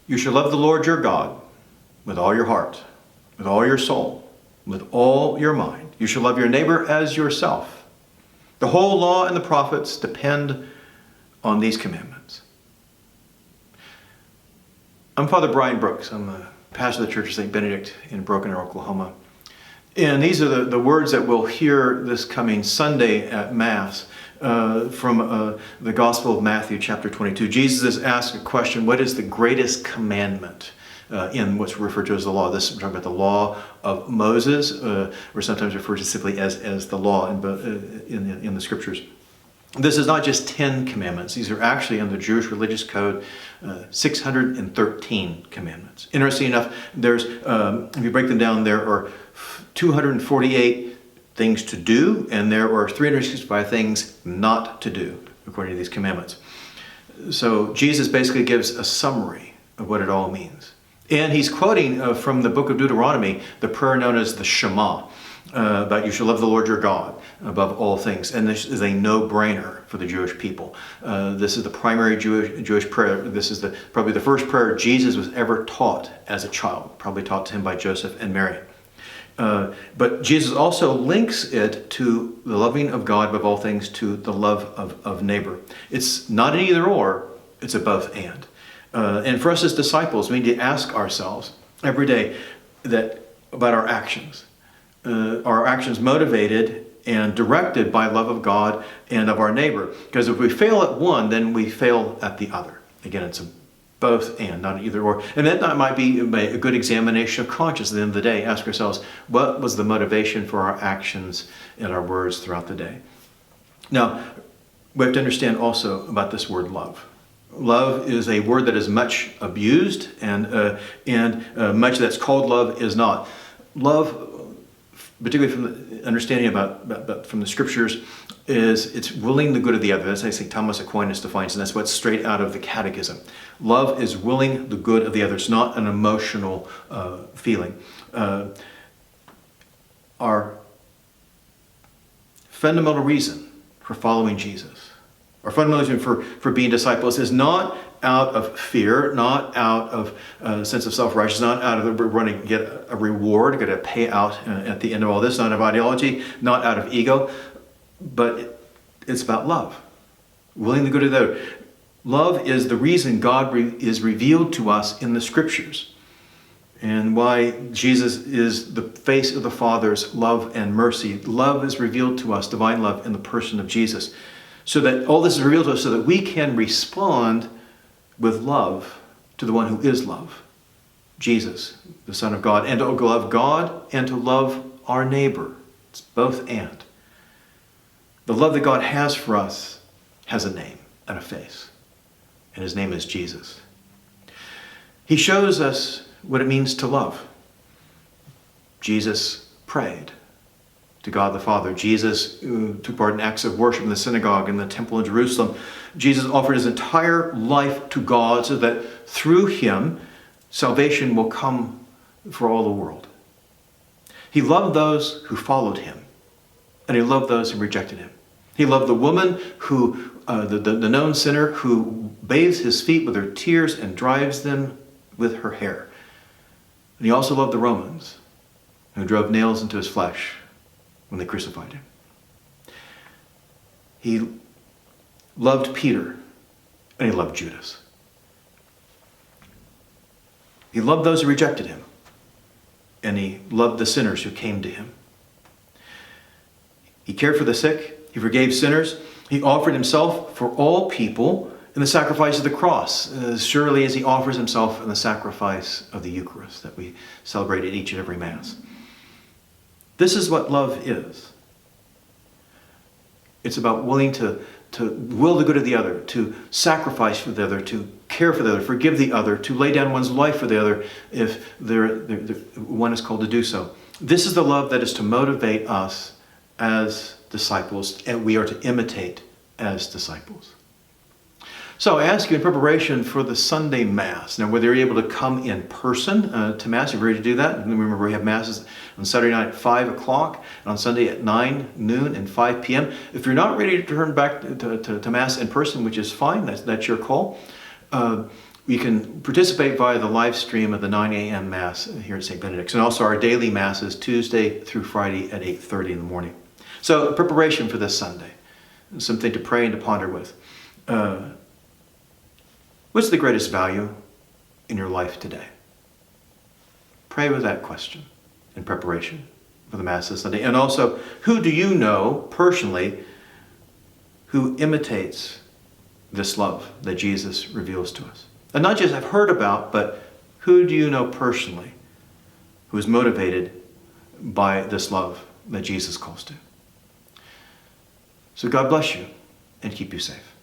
You shall love the Lord your God with all your heart, with all your soul, with all your mind. You shall love your neighbor as yourself. The whole law and the prophets depend on these commandments. I'm Father Brian Brooks. I'm the pastor of the Church of St. Benedict in Broken Arrow, Oklahoma. And these are the words that we'll hear this coming Sunday at Mass from the Gospel of Matthew, chapter 22. Jesus is asked a question: what is the greatest commandment in what's referred to as the law? This, we're talking about the law of Moses, or sometimes referred to simply as the law in the Scriptures. This is not just 10 commandments. These are actually, in the Jewish religious code, 613 commandments. Interesting enough, there's, if you break them down, there are 248 things to do, and there are 365 things not to do, according to these commandments. So Jesus basically gives a summary of what it all means. And he's quoting from the book of Deuteronomy, the prayer known as the Shema, about you shall love the Lord your God above all things. And this is a no-brainer for the Jewish people. This is the primary Jewish prayer. This is probably the first prayer Jesus was ever taught as a child, probably taught to him by Joseph and Mary. But Jesus also links it to the loving of God above all things, to the love of neighbor. It's not an either or, it's a both and. And for us as disciples, we need to ask ourselves every day about our actions. Are our actions motivated and directed by love of God and of our neighbor? Because if we fail at one, then we fail at the other. Again, it's a both and, not an either or. And that might be a good examination of conscience at the end of the day. Ask ourselves, what was the motivation for our actions and our words throughout the day? Now, we have to understand also about this word love. Love is a word that is much abused, and much that's called love is not. Love, particularly from the understanding about from the Scriptures, is it's willing the good of the other. That's how St. Thomas Aquinas defines, and that's what's straight out of the Catechism. Love is willing the good of the other. It's not an emotional feeling. Our fundamental reason for following Jesus, our fundamental reason for being disciples, is not out of fear, not out of a sense of self-righteousness, not out of we're running to get a reward, get a payout at the end of all this, not out of ideology, not out of ego, but it's about love, willing the good of the other. Love is the reason God is revealed to us in the Scriptures, and why Jesus is the face of the Father's love and mercy. Love is revealed to us, divine love, in the person of Jesus, so that all this is revealed to us so that we can respond with love to the one who is love, Jesus, the Son of God, and to love God and to love our neighbor. It's both and. The love that God has for us has a name and a face, and his name is Jesus. He shows us what it means to love. Jesus prayed to God the Father. Jesus took part in acts of worship in the synagogue in the temple in Jerusalem. Jesus offered his entire life to God so that through him, salvation will come for all the world. He loved those who followed him, and he loved those who rejected him. He loved the woman who, the known sinner, who bathes his feet with her tears and dries them with her hair. And he also loved the Romans, who drove nails into his flesh when they crucified him. He loved Peter, and he loved Judas. He loved those who rejected him, and he loved the sinners who came to him. He cared for the sick. He forgave sinners. He offered himself for all people in the sacrifice of the cross, as surely as he offers himself in the sacrifice of the Eucharist that we celebrate at each and every Mass. This is what love is. It's about willing to will the good of the other, to sacrifice for the other, to care for the other, forgive the other, to lay down one's life for the other if one is called to do so. This is the love that is to motivate us as disciples, and we are to imitate as disciples. So I ask you in preparation for the Sunday Mass, now whether you're able to come in person to Mass, if you're ready to do that. And remember, we have Masses on Saturday night at 5 o'clock, and on Sunday at 9, noon, and 5 p.m. If you're not ready to turn back to Mass in person, which is fine, that's your call, You can participate via the live stream of the 9 a.m. Mass here at St. Benedict's, and also our daily Masses Tuesday through Friday at 8:30 in the morning. So preparation for this Sunday, something to pray and to ponder with. What's the greatest value in your life today? Pray with that question in preparation for the Mass this Sunday. And also, who do you know personally who imitates this love that Jesus reveals to us? And not just I've heard about, but who do you know personally who is motivated by this love that Jesus calls to? So God bless you and keep you safe.